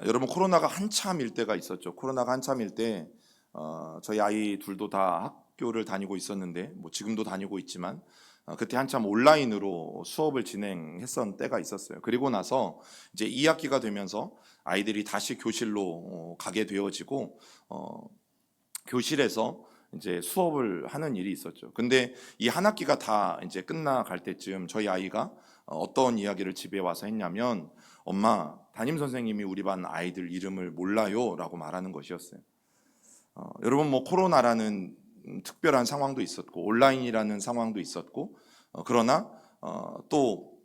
여러분 코로나가 한참일 때가 있었죠. 코로나가 한참일 때 저희 아이 둘도 다 학교를 다니고 있었는데 뭐 지금도 다니고 있지만 그때 한참 온라인으로 수업을 진행했던 때가 있었어요. 그리고 나서 이제 2학기가 되면서 아이들이 다시 교실로 가게 되어지고 교실에서 이제 수업을 하는 일이 있었죠. 근데 이 한 학기가 다 이제 끝나갈 때쯤 저희 아이가 어떤 이야기를 집에 와서 했냐면 엄마, 담임 선생님이 우리 반 아이들 이름을 몰라요라고 말하는 것이었어요. 여러분 뭐 코로나라는 특별한 상황도 있었고 온라인이라는 상황도 있었고 그러나 또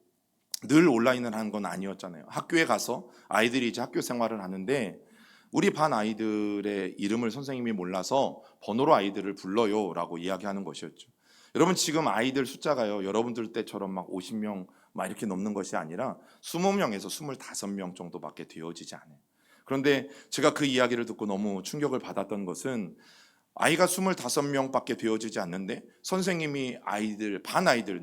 늘 온라인을 한 건 아니었잖아요. 학교에 가서 아이들이 이제 학교 생활을 하는데 우리 반 아이들의 이름을 선생님이 몰라서 번호로 아이들을 불러요라고 이야기하는 것이었죠. 여러분 지금 아이들 숫자가요. 여러분들 때처럼 막 50명 막 이렇게 넘는 것이 아니라 20명에서 25명 정도밖에 되어지지 않아요. 그런데 제가 그 이야기를 듣고 너무 충격을 받았던 것은 아이가 25명밖에 되어지지 않는데 선생님이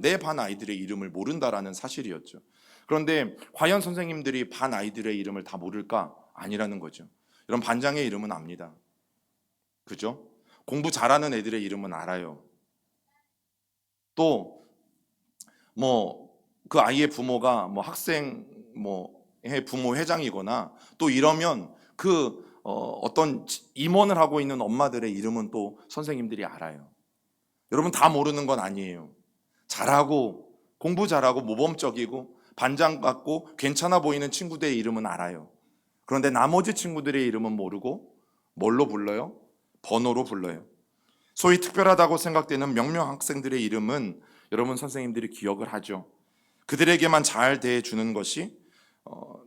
내 반 아이들의 이름을 모른다라는 사실이었죠. 그런데 과연 선생님들이 반 아이들의 이름을 다 모를까? 아니라는 거죠. 여러분 반장의 이름은 압니다. 그죠? 공부 잘하는 애들의 이름은 알아요. 또 뭐 그 아이의 부모가 뭐 학생 부모 회장이거나 또 이러면 어떤 임원을 하고 있는 엄마들의 이름은 또 선생님들이 알아요. 여러분 다 모르는 건 아니에요. 잘하고 공부 잘하고 모범적이고 반장 같고 괜찮아 보이는 친구들의 이름은 알아요. 그런데 나머지 친구들의 이름은 모르고 뭘로 불러요? 번호로 불러요. 소위 특별하다고 생각되는 명명 학생들의 이름은 여러분 선생님들이 기억을 하죠. 그들에게만 잘 대해주는 것이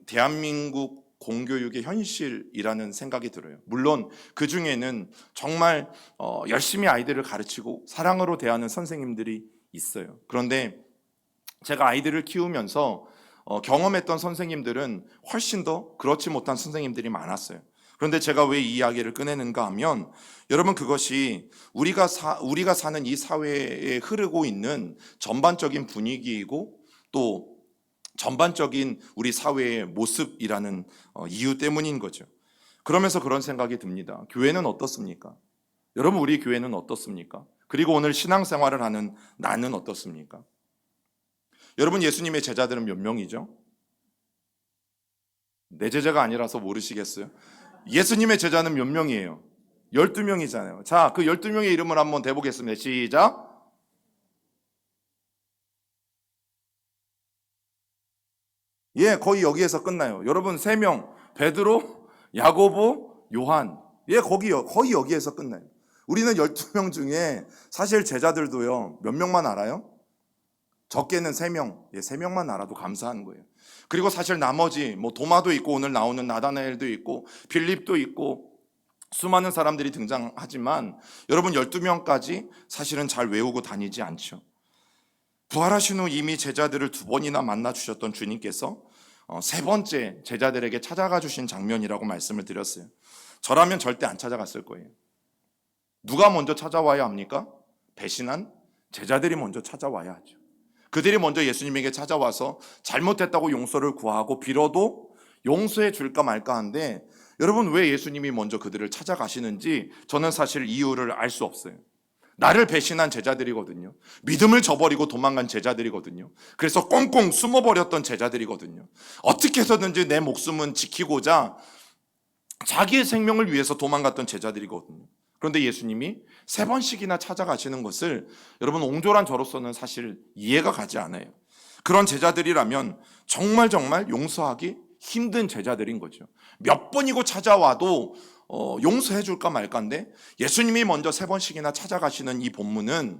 대한민국 공교육의 현실이라는 생각이 들어요. 물론 그 중에는 정말 열심히 아이들을 가르치고 사랑으로 대하는 선생님들이 있어요. 그런데 제가 아이들을 키우면서 경험했던 선생님들은 훨씬 더 그렇지 못한 선생님들이 많았어요. 그런데 제가 왜 이 이야기를 꺼내는가 하면 여러분 그것이 우리가 사는 이 사회에 흐르고 있는 전반적인 분위기이고 또 전반적인 우리 사회의 모습이라는 이유 때문인 거죠. 그러면서 그런 생각이 듭니다. 교회는 어떻습니까? 여러분 우리 교회는 어떻습니까? 그리고 오늘 신앙생활을 하는 나는 어떻습니까? 여러분 예수님의 제자들은 몇 명이죠? 내 제자가 아니라서 모르시겠어요? 예수님의 제자는 몇 명이에요? 12명이잖아요. 자, 그 12명의 이름을 한번 대보겠습니다. 시작. 예, 거의 여기에서 끝나요. 여러분 3명, 베드로, 야고보, 요한. 예, 거의 여기에서 끝나요. 우리는 12명 중에 사실 제자들도요, 몇 명만 알아요? 적게는 3명, 3명만 알아도 감사한 거예요. 그리고 사실 나머지 뭐 도마도 있고 오늘 나오는 나다나엘도 있고 빌립도 있고 수많은 사람들이 등장하지만 여러분 12명까지 사실은 잘 외우고 다니지 않죠. 부활하신 후 이미 제자들을 2번이나 만나 주셨던 주님께서 3번째 제자들에게 찾아가 주신 장면이라고 말씀을 드렸어요. 저라면 절대 안 찾아갔을 거예요. 누가 먼저 찾아와야 합니까? 배신한 제자들이 먼저 찾아와야 하죠. 그들이 먼저 예수님에게 찾아와서 잘못했다고 용서를 구하고 빌어도 용서해 줄까 말까 한데 여러분 왜 예수님이 먼저 그들을 찾아가시는지 저는 사실 이유를 알 수 없어요. 나를 배신한 제자들이거든요. 믿음을 저버리고 도망간 제자들이거든요. 그래서 꽁꽁 숨어버렸던 제자들이거든요. 어떻게 해서든지 내 목숨은 지키고자 자기의 생명을 위해서 도망갔던 제자들이거든요. 그런데 예수님이 3번씩이나 찾아가시는 것을 여러분 옹졸한 저로서는 사실 이해가 가지 않아요. 그런 제자들이라면 정말 용서하기 힘든 제자들인 거죠. 몇 번이고 찾아와도 용서해 줄까 말까인데 예수님이 먼저 3번씩이나 찾아가시는 이 본문은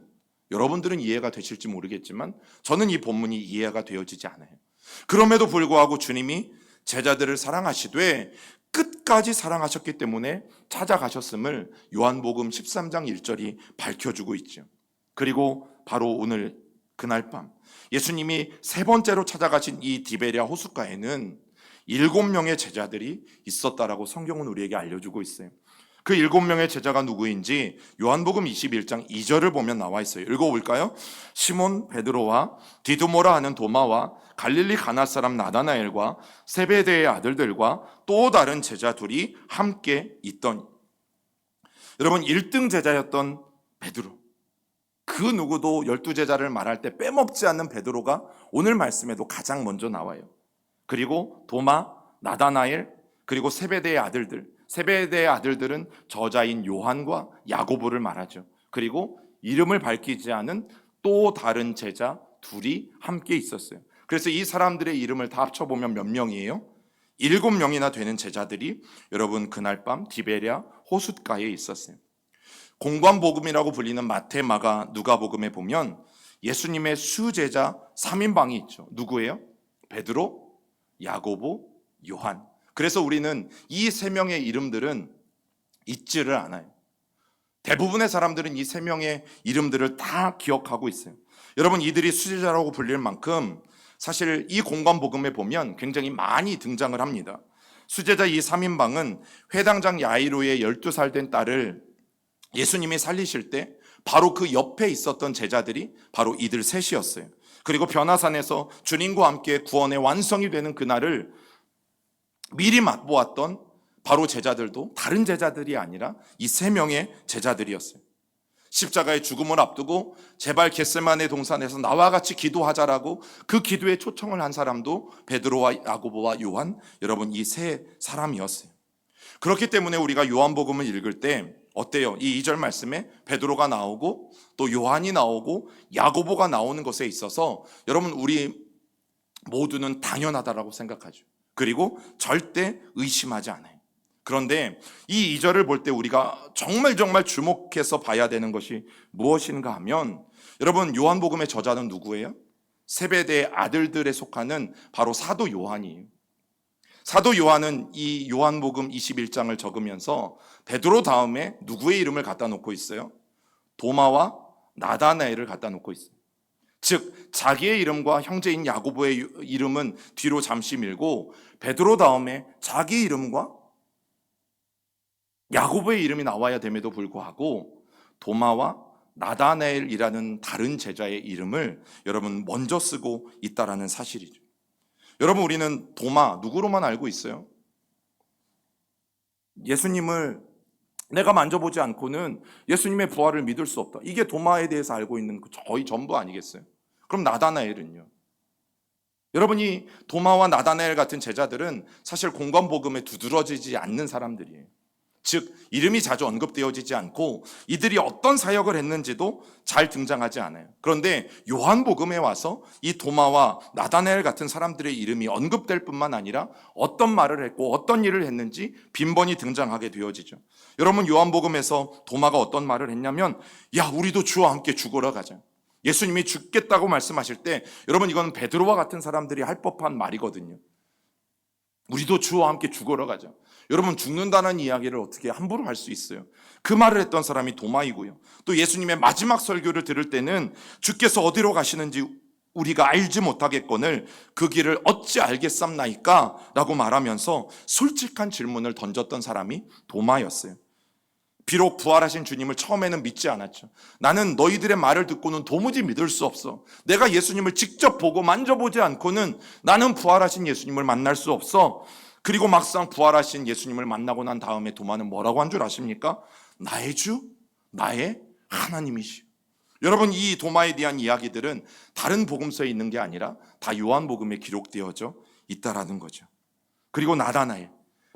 여러분들은 이해가 되실지 모르겠지만 저는 이 본문이 이해가 되어지지 않아요. 그럼에도 불구하고 주님이 제자들을 사랑하시되 끝까지 사랑하셨기 때문에 찾아가셨음을 요한복음 13장 1절이 밝혀주고 있죠. 그리고 바로 오늘 그날 밤 예수님이 3번째로 찾아가신 이 디베랴 호숫가에는 7명의 제자들이 있었다라고 성경은 우리에게 알려주고 있어요. 그 7명의 제자가 누구인지 요한복음 21장 2절을 보면 나와 있어요. 읽어볼까요? 시몬 베드로와 디두모라 하는 도마와 갈릴리 가나 사람 나다나엘과 세베대의 아들들과 또 다른 제자 둘이 함께 있더니. 여러분, 1등 제자였던 베드로, 그 누구도 12제자를 말할 때 빼먹지 않는 베드로가 오늘 말씀에도 가장 먼저 나와요. 그리고 도마, 나다나엘, 그리고 세베대의 아들들. 세베대의 아들들은 저자인 요한과 야고보를 말하죠. 그리고 이름을 밝히지 않은 또 다른 제자 둘이 함께 있었어요. 그래서 이 사람들의 이름을 다 합쳐보면 몇 명이에요? 7명이나 되는 제자들이 여러분 그날 밤 디베랴 호숫가에 있었어요. 공관복음이라고 불리는 마태, 마가, 누가복음에 보면 예수님의 수제자 3인방이 있죠. 누구예요? 베드로, 야고보, 요한. 그래서 우리는 이 3명의 이름들은 잊지를 않아요. 대부분의 사람들은 이 3명의 이름들을 다 기억하고 있어요. 여러분, 이들이 수제자라고 불릴 만큼 사실 이 공관복음에 보면 굉장히 많이 등장을 합니다. 수제자 이 3인방은 회당장 야이로의 12살 된 딸을 예수님이 살리실 때 바로 그 옆에 있었던 제자들이 바로 이들 셋이었어요. 그리고 변화산에서 주님과 함께 구원의 완성이 되는 그날을 미리 맛보았던 바로 제자들도 다른 제자들이 아니라 이 3명의 제자들이었어요. 십자가의 죽음을 앞두고 제발 겟세마네 동산에서 나와 같이 기도하자라고 그 기도에 초청을 한 사람도 베드로와 야고보와 요한, 여러분 이 3사람이었어요. 그렇기 때문에 우리가 요한복음을 읽을 때 어때요? 이 2절 말씀에 베드로가 나오고 또 요한이 나오고 야고보가 나오는 것에 있어서 여러분 우리 모두는 당연하다라고 생각하죠. 그리고 절대 의심하지 않아요. 그런데 이 2절을 볼 때 우리가 정말 주목해서 봐야 되는 것이 무엇인가 하면 여러분 요한복음의 저자는 누구예요? 세베대의 아들들에 속하는 바로 사도 요한이에요. 사도 요한은 이 요한복음 21장을 적으면서 베드로 다음에 누구의 이름을 갖다 놓고 있어요? 도마와 나다나엘을 갖다 놓고 있어요. 즉 자기의 이름과 형제인 야고보의 이름은 뒤로 잠시 밀고 베드로 다음에 자기 이름과 야고보의 이름이 나와야 됨에도 불구하고 도마와 나다나엘이라는 다른 제자의 이름을 여러분 먼저 쓰고 있다라는 사실이죠. 여러분 우리는 도마 누구로만 알고 있어요? 예수님을 내가 만져보지 않고는 예수님의 부활을 믿을 수 없다. 이게 도마에 대해서 알고 있는 거의 전부 아니겠어요? 그럼 나다나엘은요? 여러분이 도마와 나다나엘 같은 제자들은 사실 공관복음에 두드러지지 않는 사람들이에요. 즉 이름이 자주 언급되어지지 않고 이들이 어떤 사역을 했는지도 잘 등장하지 않아요. 그런데 요한복음에 와서 이 도마와 나다나엘 같은 사람들의 이름이 언급될 뿐만 아니라 어떤 말을 했고 어떤 일을 했는지 빈번히 등장하게 되어지죠. 여러분 요한복음에서 도마가 어떤 말을 했냐면 야 우리도 주와 함께 죽으러 가자. 예수님이 죽겠다고 말씀하실 때 여러분 이건 베드로와 같은 사람들이 할 법한 말이거든요. 우리도 주와 함께 죽으러 가자. 여러분 죽는다는 이야기를 어떻게 함부로 할 수 있어요? 그 말을 했던 사람이 도마이고요. 또 예수님의 마지막 설교를 들을 때는 주께서 어디로 가시는지 우리가 알지 못하겠거늘 그 길을 어찌 알겠삼나이까? 라고 말하면서 솔직한 질문을 던졌던 사람이 도마였어요. 비록 부활하신 주님을 처음에는 믿지 않았죠. 나는 너희들의 말을 듣고는 도무지 믿을 수 없어. 내가 예수님을 직접 보고 만져보지 않고는 나는 부활하신 예수님을 만날 수 없어. 그리고 막상 부활하신 예수님을 만나고 난 다음에 도마는 뭐라고 한 줄 아십니까? 나의 주, 나의 하나님이시오. 여러분 이 도마에 대한 이야기들은 다른 복음서에 있는 게 아니라 다 요한복음에 기록되어져 있다라는 거죠. 그리고 나다나엘,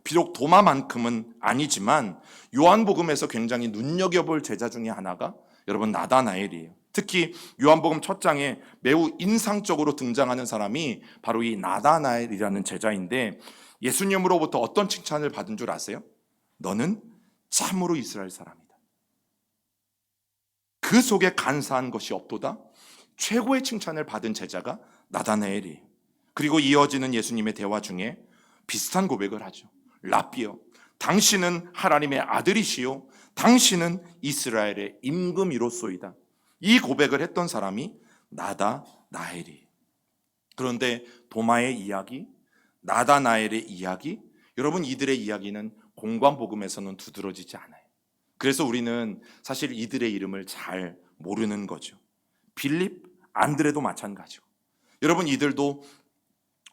비록 도마만큼은 아니지만 요한복음에서 굉장히 눈여겨볼 제자 중에 하나가 여러분 나다나엘이에요. 특히 요한복음 첫 장에 매우 인상적으로 등장하는 사람이 바로 이 나다나엘이라는 제자인데 예수님으로부터 어떤 칭찬을 받은 줄 아세요? 너는 참으로 이스라엘 사람이다. 그 속에 간사한 것이 없도다. 최고의 칭찬을 받은 제자가 나다나엘이에요. 그리고 이어지는 예수님의 대화 중에 비슷한 고백을 하죠. 라삐여, 당신은 하나님의 아들이시요 당신은 이스라엘의 임금이로소이다. 이 고백을 했던 사람이 나다나엘이에요. 그런데 도마의 이야기, 나다나엘의 이야기, 여러분 이들의 이야기는 공관복음에서는 두드러지지 않아요. 그래서 우리는 사실 이들의 이름을 잘 모르는 거죠. 빌립, 안드레도 마찬가지고. 여러분, 이들도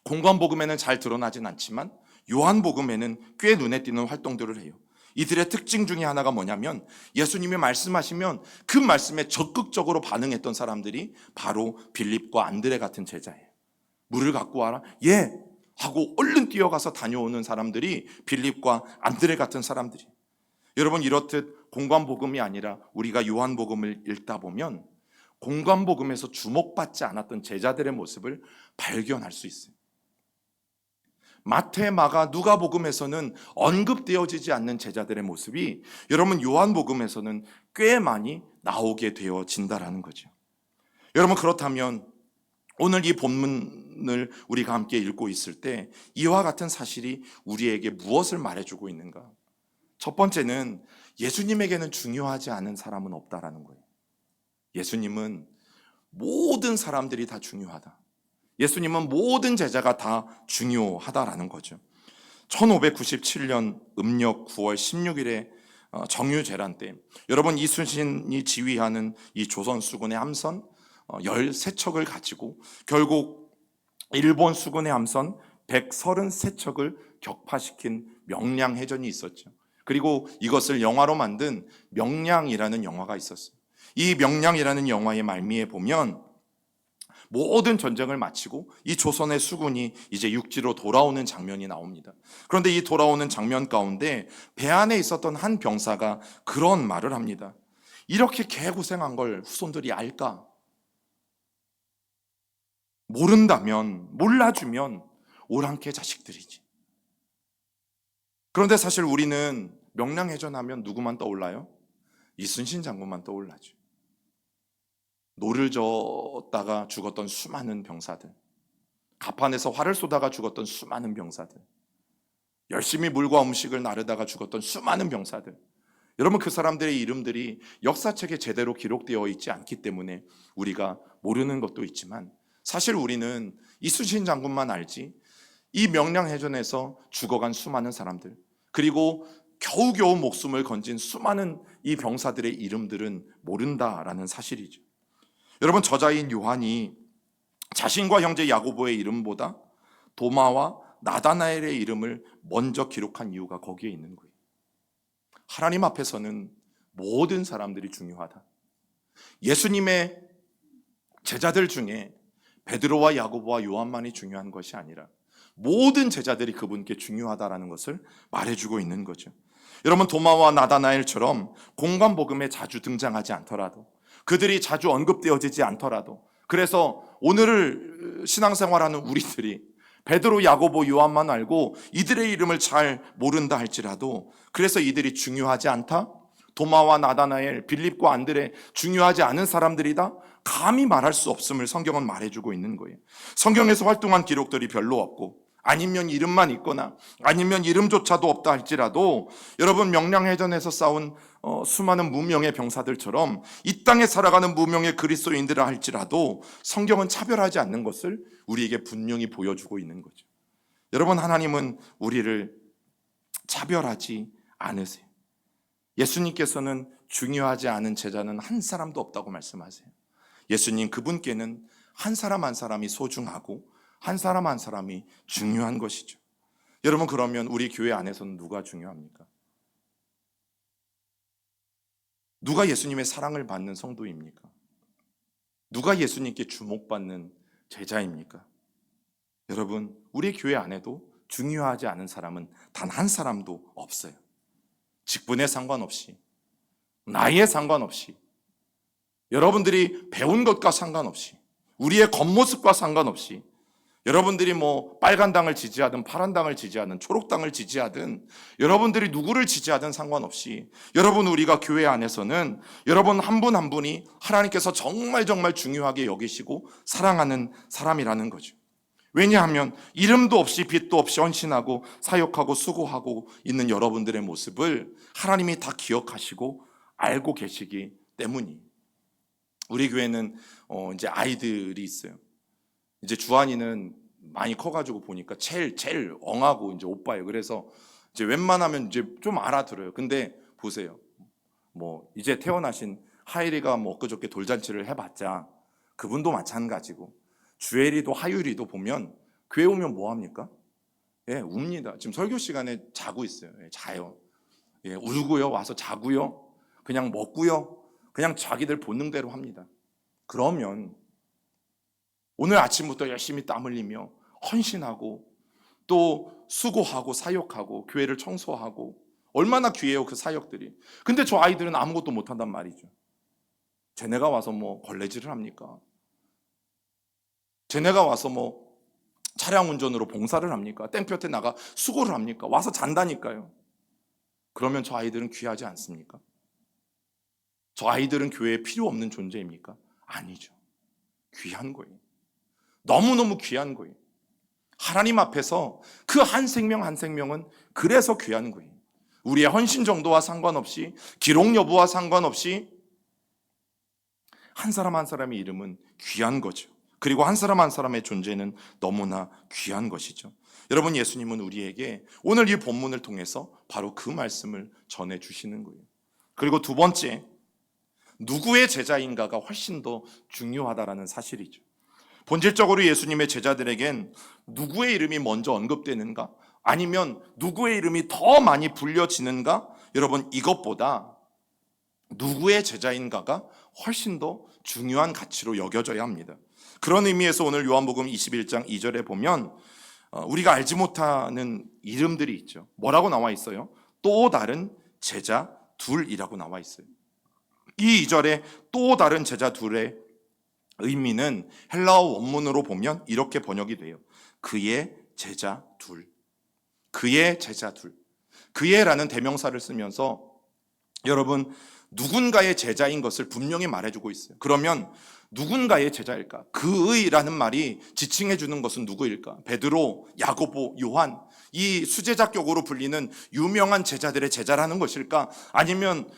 공관복음에는 잘 드러나진 않지만 요한복음에는 꽤 눈에 띄는 활동들을 해요. 이들의 특징 중에 하나가 뭐냐면 예수님이 말씀하시면 그 말씀에 적극적으로 반응했던 사람들이 바로 빌립과 안드레 같은 제자예요. 물을 갖고 와라? 예! 하고 얼른 뛰어가서 다녀오는 사람들이 빌립과 안드레 같은 사람들이. 여러분, 이렇듯 공관복음이 아니라 우리가 요한복음을 읽다 보면 공관복음에서 주목받지 않았던 제자들의 모습을 발견할 수 있어요. 마태, 마가, 누가복음에서는 언급되어지지 않는 제자들의 모습이 여러분 요한복음에서는 꽤 많이 나오게 되어진다라는 거죠. 여러분, 그렇다면 오늘 이 본문을 우리가 함께 읽고 있을 때 이와 같은 사실이 우리에게 무엇을 말해주고 있는가? 첫 번째는 예수님에게는 중요하지 않은 사람은 없다라는 거예요. 예수님은 모든 사람들이 다 중요하다. 예수님은 모든 제자가 다 중요하다라는 거죠. 1597년 음력 9월 16일에 정유재란 때 여러분 이순신이 지휘하는 이 조선 수군의 함선 13척을 가지고 결국 일본 수군의 함선 133척을 격파시킨 명량해전이 있었죠. 그리고 이것을 영화로 만든 명량이라는 영화가 있었어요. 이 명량이라는 영화의 말미에 보면 모든 전쟁을 마치고 이 조선의 수군이 이제 육지로 돌아오는 장면이 나옵니다. 그런데 이 돌아오는 장면 가운데 배 안에 있었던 한 병사가 그런 말을 합니다. 이렇게 개고생한 걸 후손들이 알까? 모른다면, 몰라주면 오랑캐 자식들이지. 그런데 사실 우리는 명량해전하면 누구만 떠올라요? 이순신 장군만 떠올라죠. 노를 젓다가 죽었던 수많은 병사들, 갑판에서 활을 쏘다가 죽었던 수많은 병사들, 열심히 물과 음식을 나르다가 죽었던 수많은 병사들. 여러분, 그 사람들의 이름들이 역사책에 제대로 기록되어 있지 않기 때문에 우리가 모르는 것도 있지만 사실 우리는 이순신 장군만 알지 이 명량해전에서 죽어간 수많은 사람들, 그리고 겨우겨우 목숨을 건진 수많은 이 병사들의 이름들은 모른다라는 사실이죠. 여러분, 저자인 요한이 자신과 형제 야고보의 이름보다 도마와 나다나엘의 이름을 먼저 기록한 이유가 거기에 있는 거예요. 하나님 앞에서는 모든 사람들이 중요하다. 예수님의 제자들 중에 베드로와 야고보와 요한만이 중요한 것이 아니라 모든 제자들이 그분께 중요하다라는 것을 말해주고 있는 거죠. 여러분, 도마와 나다나엘처럼 공관복음에 자주 등장하지 않더라도, 그들이 자주 언급되어지지 않더라도, 그래서 오늘을 신앙생활하는 우리들이 베드로, 야고보, 요한만 알고 이들의 이름을 잘 모른다 할지라도, 그래서 이들이 중요하지 않다? 도마와 나다나엘, 빌립과 안드레 중요하지 않은 사람들이다? 감히 말할 수 없음을 성경은 말해주고 있는 거예요. 성경에서 활동한 기록들이 별로 없고, 아니면 이름만 있거나 아니면 이름조차도 없다 할지라도 여러분, 명량해전에서 싸운 수많은 무명의 병사들처럼 이 땅에 살아가는 무명의 그리스도인들을 할지라도 성경은 차별하지 않는 것을 우리에게 분명히 보여주고 있는 거죠. 여러분, 하나님은 우리를 차별하지 않으세요. 예수님께서는 중요하지 않은 제자는 한 사람도 없다고 말씀하세요. 예수님, 그분께는 한 사람 한 사람이 소중하고 한 사람 한 사람이 중요한 것이죠. 여러분, 그러면 우리 교회 안에서는 누가 중요합니까? 누가 예수님의 사랑을 받는 성도입니까? 누가 예수님께 주목받는 제자입니까? 여러분, 우리 교회 안에도 중요하지 않은 사람은 단 한 사람도 없어요. 직분에 상관없이, 나이에 상관없이, 여러분들이 배운 것과 상관없이, 우리의 겉모습과 상관없이, 여러분들이 뭐 빨간 당을 지지하든 파란 당을 지지하든 초록당을 지지하든 여러분들이 누구를 지지하든 상관없이, 여러분, 우리가 교회 안에서는 여러분 한 분 한 분이 하나님께서 정말 중요하게 여기시고 사랑하는 사람이라는 거죠. 왜냐하면 이름도 없이 빛도 없이 헌신하고 사역하고 수고하고 있는 여러분들의 모습을 하나님이 다 기억하시고 알고 계시기 때문이. 우리 교회는 이제 아이들이 있어요. 이제 주한이는 많이 커가지고 보니까 제일 엉하고 이제 오빠예요. 그래서 이제 웬만하면 이제 좀 알아들어요. 근데 보세요. 뭐 이제 태어나신 하율이가 뭐 엊그저께 돌잔치를 해봤자 그분도 마찬가지고, 주엘이도 하율이도 보면 교회 오면 뭐 합니까? 예, 웁니다. 지금 설교 시간에 자고 있어요. 예, 자요. 예, 울고요. 와서 자고요. 그냥 먹고요. 그냥 자기들 본능대로 합니다. 그러면 오늘 아침부터 열심히 땀 흘리며 헌신하고 또 수고하고 사역하고 교회를 청소하고 얼마나 귀해요, 그 사역들이. 근데 저 아이들은 아무것도 못한단 말이죠. 쟤네가 와서 뭐 걸레질을 합니까? 쟤네가 와서 뭐 차량 운전으로 봉사를 합니까? 땡볕에 나가 수고를 합니까? 와서 잔다니까요. 그러면 저 아이들은 귀하지 않습니까? 저 아이들은 교회에 필요 없는 존재입니까? 아니죠. 귀한 거예요. 너무너무 귀한 거예요. 하나님 앞에서 그 한 생명 한 생명은 그래서 귀한 거예요. 우리의 헌신 정도와 상관없이, 기록 여부와 상관없이 한 사람 한 사람의 이름은 귀한 거죠. 그리고 한 사람 한 사람의 존재는 너무나 귀한 것이죠. 여러분, 예수님은 우리에게 오늘 이 본문을 통해서 바로 그 말씀을 전해주시는 거예요. 그리고 두 번째, 누구의 제자인가가 훨씬 더 중요하다라는 사실이죠. 본질적으로 예수님의 제자들에겐 누구의 이름이 먼저 언급되는가, 아니면 누구의 이름이 더 많이 불려지는가, 여러분, 이것보다 누구의 제자인가가 훨씬 더 중요한 가치로 여겨져야 합니다. 그런 의미에서 오늘 요한복음 21장 2절에 보면 우리가 알지 못하는 이름들이 있죠. 뭐라고 나와 있어요? 또 다른 제자 둘이라고 나와 있어요. 이 2절에 또 다른 제자 둘의 의미는 헬라어 원문으로 보면 이렇게 번역이 돼요. 그의 제자 둘. 그의 제자 둘. 그의라는 대명사를 쓰면서 여러분, 누군가의 제자인 것을 분명히 말해주고 있어요. 그러면 누군가의 제자일까? 그의라는 말이 지칭해 주는 것은 누구일까? 베드로, 야고보, 요한, 이 수제자격으로 불리는 유명한 제자들의 제자라는 것일까? 아니면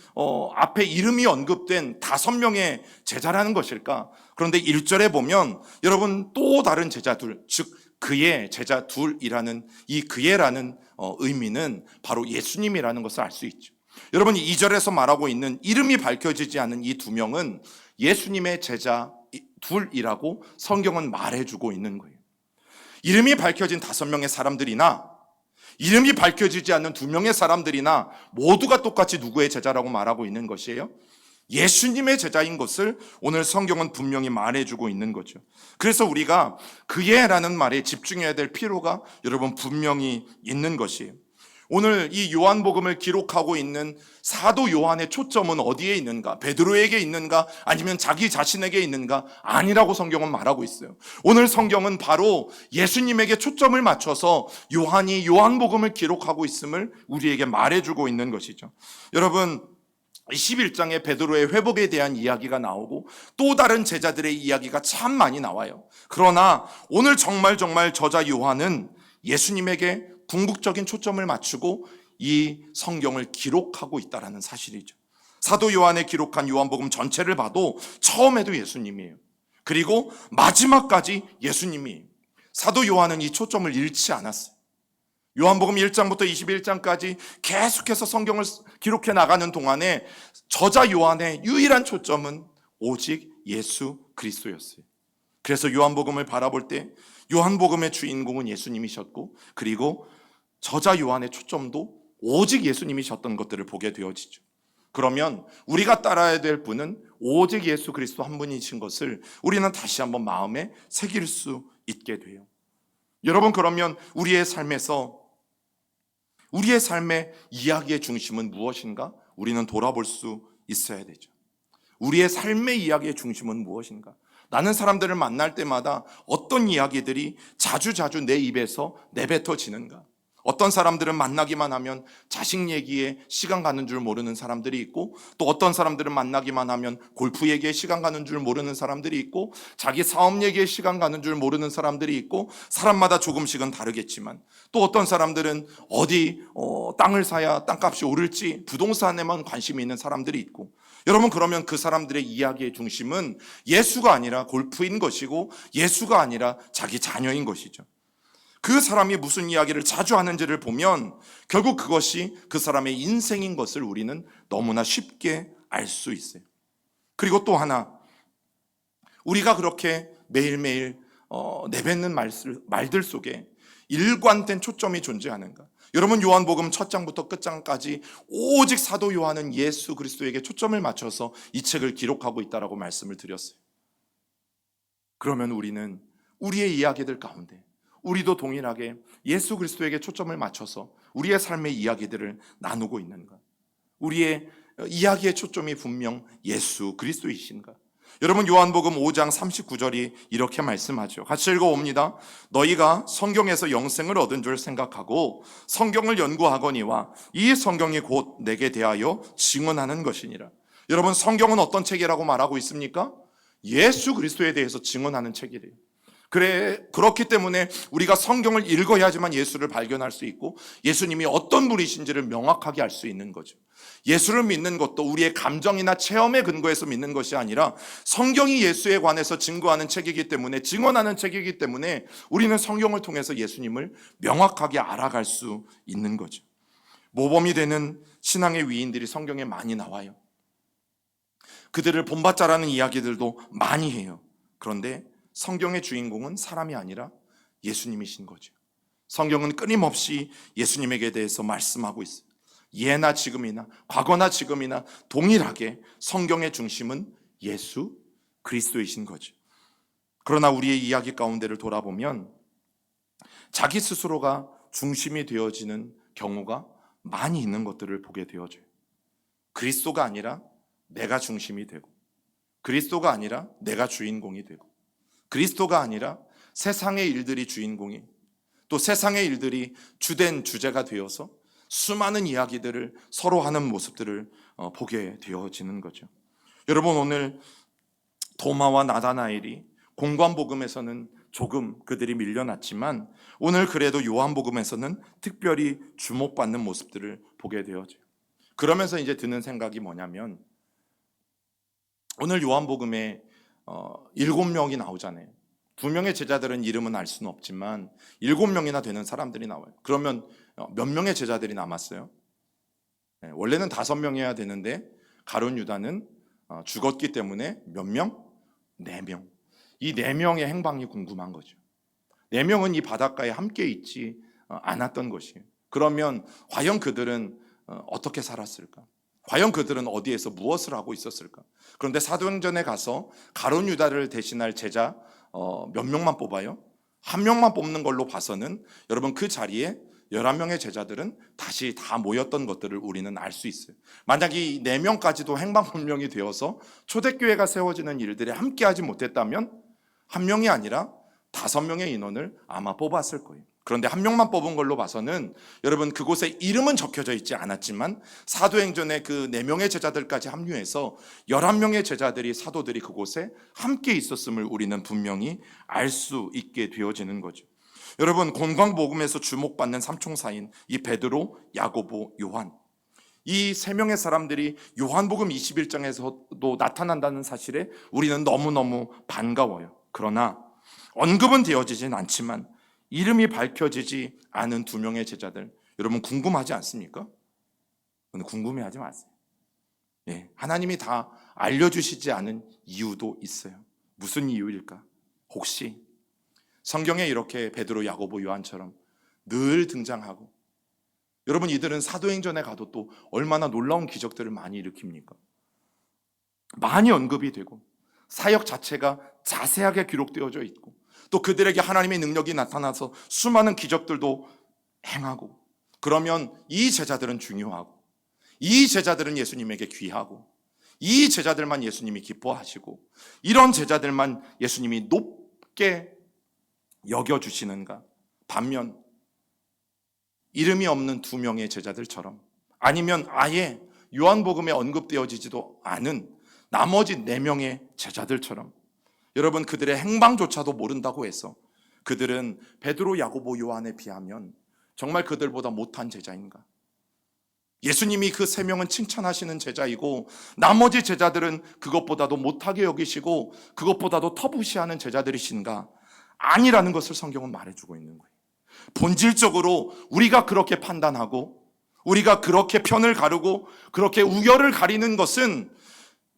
앞에 이름이 언급된 5명의 제자라는 것일까? 그런데 1절에 보면 여러분, 또 다른 제자 둘, 즉 그의 제자 둘이라는 이 그의라는 의미는 바로 예수님이라는 것을 알 수 있죠. 여러분, 2절에서 말하고 있는 이름이 밝혀지지 않은 이 2명은 예수님의 제자 둘이라고 성경은 말해주고 있는 거예요. 이름이 밝혀진 5명의 사람들이나 이름이 밝혀지지 않는 2명의 사람들이나 모두가 똑같이 누구의 제자라고 말하고 있는 것이에요? 예수님의 제자인 것을 오늘 성경은 분명히 말해주고 있는 거죠. 그래서 우리가 그의라는 말에 집중해야 될 필요가 여러분 분명히 있는 것이에요. 오늘 이 요한복음을 기록하고 있는 사도 요한의 초점은 어디에 있는가? 베드로에게 있는가? 아니면 자기 자신에게 있는가? 아니라고 성경은 말하고 있어요. 오늘 성경은 바로 예수님에게 초점을 맞춰서 요한이 요한복음을 기록하고 있음을 우리에게 말해주고 있는 것이죠. 여러분, 11장에 베드로의 회복에 대한 이야기가 나오고 또 다른 제자들의 이야기가 참 많이 나와요. 그러나 오늘 정말 저자 요한은 예수님에게 궁극적인 초점을 맞추고 이 성경을 기록하고 있다는 사실이죠. 사도 요한에 기록한 요한복음 전체를 봐도 처음에도 예수님이에요. 그리고 마지막까지 예수님이에요. 사도 요한은 이 초점을 잃지 않았어요. 요한복음 1장부터 21장까지 계속해서 성경을 기록해 나가는 동안에 저자 요한의 유일한 초점은 오직 예수 그리스도였어요. 그래서 요한복음을 바라볼 때 요한복음의 주인공은 예수님이셨고, 그리고 저자 요한의 초점도 오직 예수님이셨던 것들을 보게 되어지죠. 그러면 우리가 따라야 될 분은 오직 예수 그리스도 한 분이신 것을 우리는 다시 한번 마음에 새길 수 있게 돼요. 여러분, 그러면 우리의 삶에서 우리의 삶의 이야기의 중심은 무엇인가? 우리는 돌아볼 수 있어야 되죠. 우리의 삶의 이야기의 중심은 무엇인가? 나는 사람들을 만날 때마다 어떤 이야기들이 자주 내 입에서 내뱉어지는가? 어떤 사람들은 만나기만 하면 자식 얘기에 시간 가는 줄 모르는 사람들이 있고, 또 어떤 사람들은 만나기만 하면 골프 얘기에 시간 가는 줄 모르는 사람들이 있고, 자기 사업 얘기에 시간 가는 줄 모르는 사람들이 있고, 사람마다 조금씩은 다르겠지만, 또 어떤 사람들은 어디 땅을 사야 땅값이 오를지 부동산에만 관심이 있는 사람들이 있고, 여러분, 그러면 그 사람들의 이야기의 중심은 예수가 아니라 골프인 것이고 예수가 아니라 자기 자녀인 것이죠. 그 사람이 무슨 이야기를 자주 하는지를 보면 결국 그것이 그 사람의 인생인 것을 우리는 너무나 쉽게 알 수 있어요. 그리고 또 하나, 우리가 그렇게 매일매일 내뱉는 말들 속에 일관된 초점이 존재하는가? 여러분, 요한복음 첫 장부터 끝장까지 오직 사도 요한은 예수 그리스도에게 초점을 맞춰서 이 책을 기록하고 있다라고 말씀을 드렸어요. 그러면 우리는 우리의 이야기들 가운데 우리도 동일하게 예수 그리스도에게 초점을 맞춰서 우리의 삶의 이야기들을 나누고 있는가? 우리의 이야기의 초점이 분명 예수 그리스도이신가? 여러분, 요한복음 5장 39절이 이렇게 말씀하죠. 같이 읽어봅니다. 너희가 성경에서 영생을 얻은 줄 생각하고 성경을 연구하거니와 이 성경이 곧 내게 대하여 증언하는 것이니라. 여러분, 성경은 어떤 책이라고 말하고 있습니까? 예수 그리스도에 대해서 증언하는 책이래요. 그렇기 때문에 우리가 성경을 읽어야지만 예수를 발견할 수 있고 예수님이 어떤 분이신지를 명확하게 알 수 있는 거죠. 예수를 믿는 것도 우리의 감정이나 체험에 근거해서 믿는 것이 아니라 성경이 예수에 관해서 증거하는 책이기 때문에, 증언하는 책이기 때문에 우리는 성경을 통해서 예수님을 명확하게 알아갈 수 있는 거죠. 모범이 되는 신앙의 위인들이 성경에 많이 나와요. 그들을 본받자라는 이야기들도 많이 해요. 그런데 성경의 주인공은 사람이 아니라 예수님이신 거죠. 성경은 끊임없이 예수님에게 대해서 말씀하고 있어요. 예나 지금이나 과거나 지금이나 동일하게 성경의 중심은 예수 그리스도이신 거죠. 그러나 우리의 이야기 가운데를 돌아보면 자기 스스로가 중심이 되어지는 경우가 많이 있는 것들을 보게 되어져요. 그리스도가 아니라 내가 중심이 되고, 그리스도가 아니라 내가 주인공이 되고, 그리스도가 아니라 세상의 일들이 주인공이, 또 세상의 일들이 주된 주제가 되어서 수많은 이야기들을 서로 하는 모습들을 보게 되어지는 거죠. 여러분, 오늘 도마와 나다나엘이 공관복음에서는 조금 그들이 밀려났지만 오늘 그래도 요한복음에서는 특별히 주목받는 모습들을 보게 되어져요. 그러면서 이제 드는 생각이 뭐냐면, 오늘 요한복음에 7명이 나오잖아요. 2명의 제자들은 이름은 알 수는 없지만 7명이나 되는 사람들이 나와요. 그러면 몇 명의 제자들이 남았어요? 원래는 5명이어야 되는데 가룟 유다는 죽었기 때문에 몇 명? 4명. 이 4명의 행방이 궁금한 거죠. 4명은 이 바닷가에 함께 있지 않았던 것이에요. 그러면 과연 그들은 어떻게 살았을까? 과연 그들은 어디에서 무엇을 하고 있었을까? 그런데 사도행전에 가서 가룟 유다를 대신할 제자 몇 명만 뽑아요? 1명만 뽑는 걸로 봐서는 여러분, 그 자리에 11명의 제자들은 다시 다 모였던 것들을 우리는 알 수 있어요. 만약 이 4명까지도 행방불명이 되어서 초대교회가 세워지는 일들에 함께하지 못했다면 1명이 아니라 5명의 인원을 아마 뽑았을 거예요. 그런데 1명만 뽑은 걸로 봐서는 여러분, 그곳에 이름은 적혀져 있지 않았지만 사도행전에 그 4명의 제자들까지 합류해서 11명의 제자들이, 사도들이 그곳에 함께 있었음을 우리는 분명히 알 수 있게 되어지는 거죠. 여러분, 공관복음에서 주목받는 삼총사인 이 베드로, 야고보, 요한, 이 3명의 사람들이 요한복음 21장에서도 나타난다는 사실에 우리는 너무너무 반가워요. 그러나 언급은 되어지진 않지만 이름이 밝혀지지 않은 2명의 제자들, 여러분 궁금하지 않습니까? 궁금해하지 마세요. 하나님이 다 알려주시지 않은 이유도 있어요. 무슨 이유일까? 혹시 성경에 이렇게 베드로, 야고보, 요한처럼 늘 등장하고, 여러분, 이들은 사도행전에 가도 또 얼마나 놀라운 기적들을 많이 일으킵니까? 많이 언급이 되고 사역 자체가 자세하게 기록되어져 있고, 또 그들에게 하나님의 능력이 나타나서 수많은 기적들도 행하고, 그러면 이 제자들은 중요하고, 이 제자들은 예수님에게 귀하고, 이 제자들만 예수님이 기뻐하시고, 이런 제자들만 예수님이 높게 여겨주시는가? 반면 이름이 없는 2명의 제자들처럼, 아니면 아예 요한복음에 언급되어지지도 않은 나머지 4명의 제자들처럼, 여러분, 그들의 행방조차도 모른다고 해서 그들은 베드로, 야고보, 요한에 비하면 정말 그들보다 못한 제자인가? 예수님이 그 3명은 칭찬하시는 제자이고 나머지 제자들은 그것보다도 못하게 여기시고 그것보다도 터부시하는 제자들이신가? 아니라는 것을 성경은 말해주고 있는 거예요. 본질적으로 우리가 그렇게 판단하고 우리가 그렇게 편을 가르고 그렇게 우열을 가리는 것은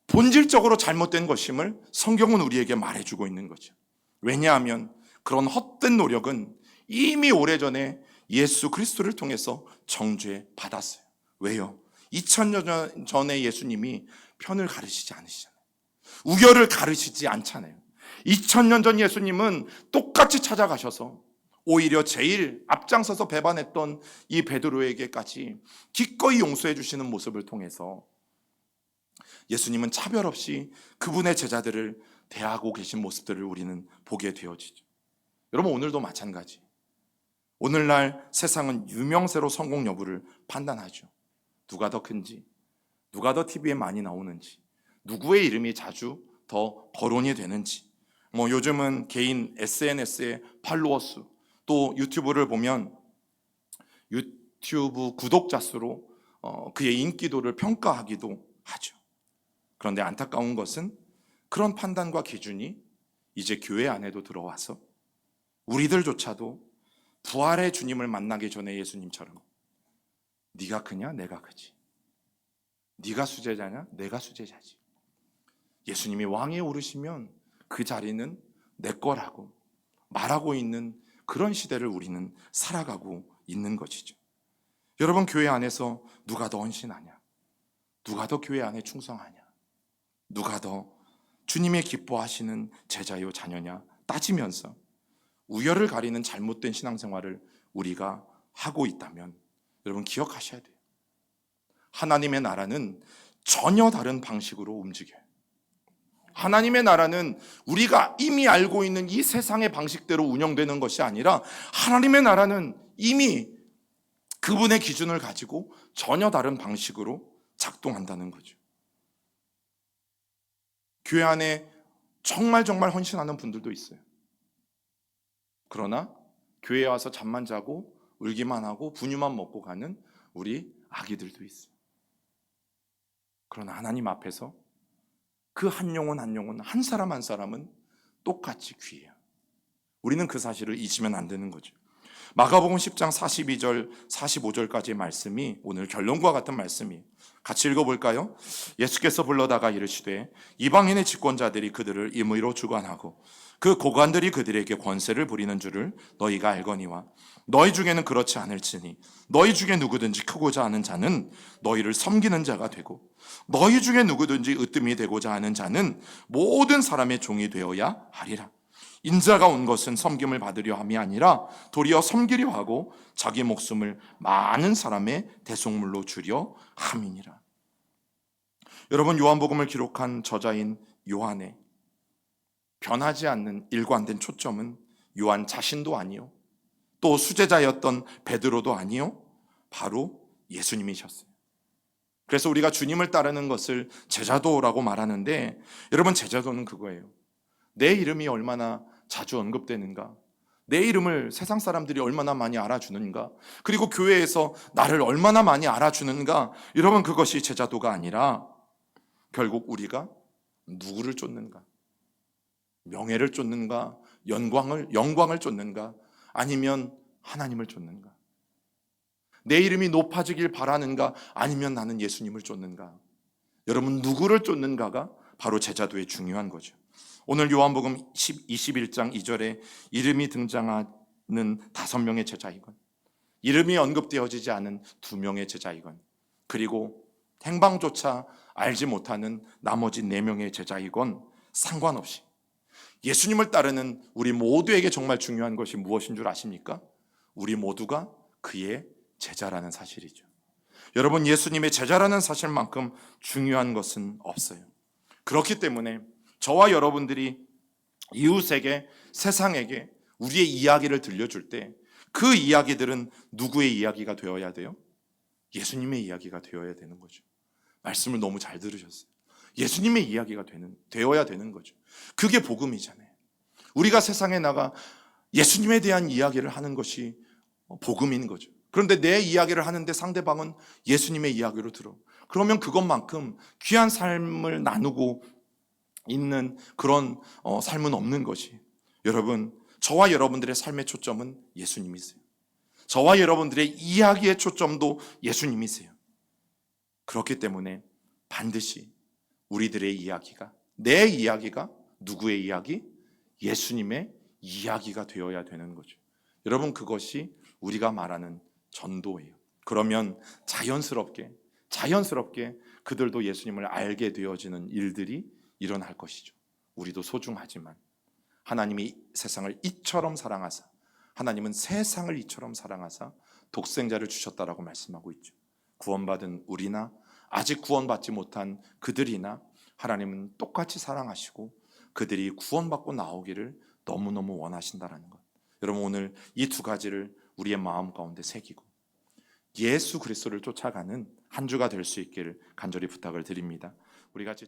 본질적으로 잘못된 것임을 성경은 우리에게 말해주고 있는 거죠. 왜냐하면 그런 헛된 노력은 이미 오래전에 예수 그리스도를 통해서 정죄 받았어요. 왜요? 2000년 전에 예수님이 편을 가르치지 않으시잖아요. 우열을 가르치지 않잖아요. 2000년 전 예수님은 똑같이 찾아가셔서 오히려 제일 앞장서서 배반했던 이 베드로에게까지 기꺼이 용서해 주시는 모습을 통해서 예수님은 차별 없이 그분의 제자들을 대하고 계신 모습들을 우리는 보게 되어지죠. 여러분, 오늘도 마찬가지. 오늘날 세상은 유명세로 성공 여부를 판단하죠. 누가 더 큰지, 누가 더 TV에 많이 나오는지, 누구의 이름이 자주 더 거론이 되는지, 요즘은 개인 SNS의 팔로워 수, 또 유튜브를 보면 유튜브 구독자 수로 그의 인기도를 평가하기도 하죠. 그런데 안타까운 것은 그런 판단과 기준이 이제 교회 안에도 들어와서 우리들조차도 부활의 주님을 만나기 전에 예수님처럼 네가 크냐 내가 크지, 네가 수제자냐 내가 수제자지, 예수님이 왕위에 오르시면 그 자리는 내 거라고 말하고 있는 그런 시대를 우리는 살아가고 있는 것이죠. 여러분, 교회 안에서 누가 더 헌신하냐, 누가 더 교회 안에 충성하냐, 누가 더 주님의 기뻐하시는 제자요 자녀냐 따지면서 우열을 가리는 잘못된 신앙생활을 우리가 하고 있다면 여러분 기억하셔야 돼요. 하나님의 나라는 전혀 다른 방식으로 움직여요. 하나님의 나라는 우리가 이미 알고 있는 이 세상의 방식대로 운영되는 것이 아니라 하나님의 나라는 이미 그분의 기준을 가지고 전혀 다른 방식으로 작동한다는 거죠. 교회 안에 정말 헌신하는 분들도 있어요. 그러나 교회에 와서 잠만 자고 울기만 하고 분유만 먹고 가는 우리 아기들도 있어요. 그러나 하나님 앞에서 그 한 영혼 한 사람 한 사람은 똑같이 귀해요. 우리는 그 사실을 잊으면 안 되는 거죠. 마가복음 10장 42절 45절까지의 말씀이 오늘 결론과 같은 말씀이 같이 읽어볼까요? 예수께서 불러다가 이르시되 이방인의 집권자들이 그들을 임의로 주관하고 그 고관들이 그들에게 권세를 부리는 줄을 너희가 알거니와 너희 중에는 그렇지 않을지니 너희 중에 누구든지 크고자 하는 자는 너희를 섬기는 자가 되고 너희 중에 누구든지 으뜸이 되고자 하는 자는 모든 사람의 종이 되어야 하리라. 인자가 온 것은 섬김을 받으려 함이 아니라 도리어 섬기려 하고 자기 목숨을 많은 사람의 대속물로 주려 함이니라. 여러분, 요한복음을 기록한 저자인 요한의 변하지 않는 일관된 초점은 요한 자신도 아니요, 또 수제자였던 베드로도 아니요, 바로 예수님이셨어요. 그래서 우리가 주님을 따르는 것을 제자도라고 말하는데, 여러분, 제자도는 그거예요. 내 이름이 얼마나 자주 언급되는가, 내 이름을 세상 사람들이 얼마나 많이 알아주는가, 그리고 교회에서 나를 얼마나 많이 알아주는가. 여러분, 그것이 제자도가 아니라 결국 우리가 누구를 쫓는가, 명예를 쫓는가, 영광을 쫓는가, 아니면 하나님을 쫓는가, 내 이름이 높아지길 바라는가, 아니면 나는 예수님을 쫓는가. 여러분, 누구를 쫓는가가 바로 제자도의 중요한 거죠. 오늘 요한복음 21장 2절에 이름이 등장하는 5명의 제자이건, 이름이 언급되어지지 않은 2명의 제자이건, 그리고 행방조차 알지 못하는 나머지 4명의 제자이건 상관없이 예수님을 따르는 우리 모두에게 정말 중요한 것이 무엇인 줄 아십니까? 우리 모두가 그의 제자라는 사실이죠. 여러분, 예수님의 제자라는 사실만큼 중요한 것은 없어요. 그렇기 때문에 저와 여러분들이 이웃에게, 세상에게 우리의 이야기를 들려줄 때 그 이야기들은 누구의 이야기가 되어야 돼요? 예수님의 이야기가 되어야 되는 거죠. 말씀을 너무 잘 들으셨어요. 예수님의 이야기가 되어야 되는 거죠. 그게 복음이잖아요. 우리가 세상에 나가 예수님에 대한 이야기를 하는 것이 복음인 거죠. 그런데 내 이야기를 하는데 상대방은 예수님의 이야기로 들어. 그러면 그것만큼 귀한 삶을 나누고 있는 그런 삶은 없는 것이. 여러분, 저와 여러분들의 삶의 초점은 예수님이세요. 저와 여러분들의 이야기의 초점도 예수님이세요. 그렇기 때문에 반드시 우리들의 이야기가, 내 이야기가 누구의 이야기? 예수님의 이야기가 되어야 되는 거죠. 여러분, 그것이 우리가 말하는 전도예요. 그러면 자연스럽게 그들도 예수님을 알게 되어지는 일들이 일어날 것이죠. 우리도 소중하지만 하나님이 세상을 이처럼 사랑하사, 하나님은 세상을 이처럼 사랑하사 독생자를 주셨다라고 말씀하고 있죠. 구원받은 우리나 아직 구원받지 못한 그들이나 하나님은 똑같이 사랑하시고 그들이 구원받고 나오기를 너무너무 원하신다라는 것. 여러분, 오늘 이 두 가지를 우리의 마음 가운데 새기고 예수 그리스도를 쫓아가는 한 주가 될 수 있기를 간절히 부탁을 드립니다. 우리 같이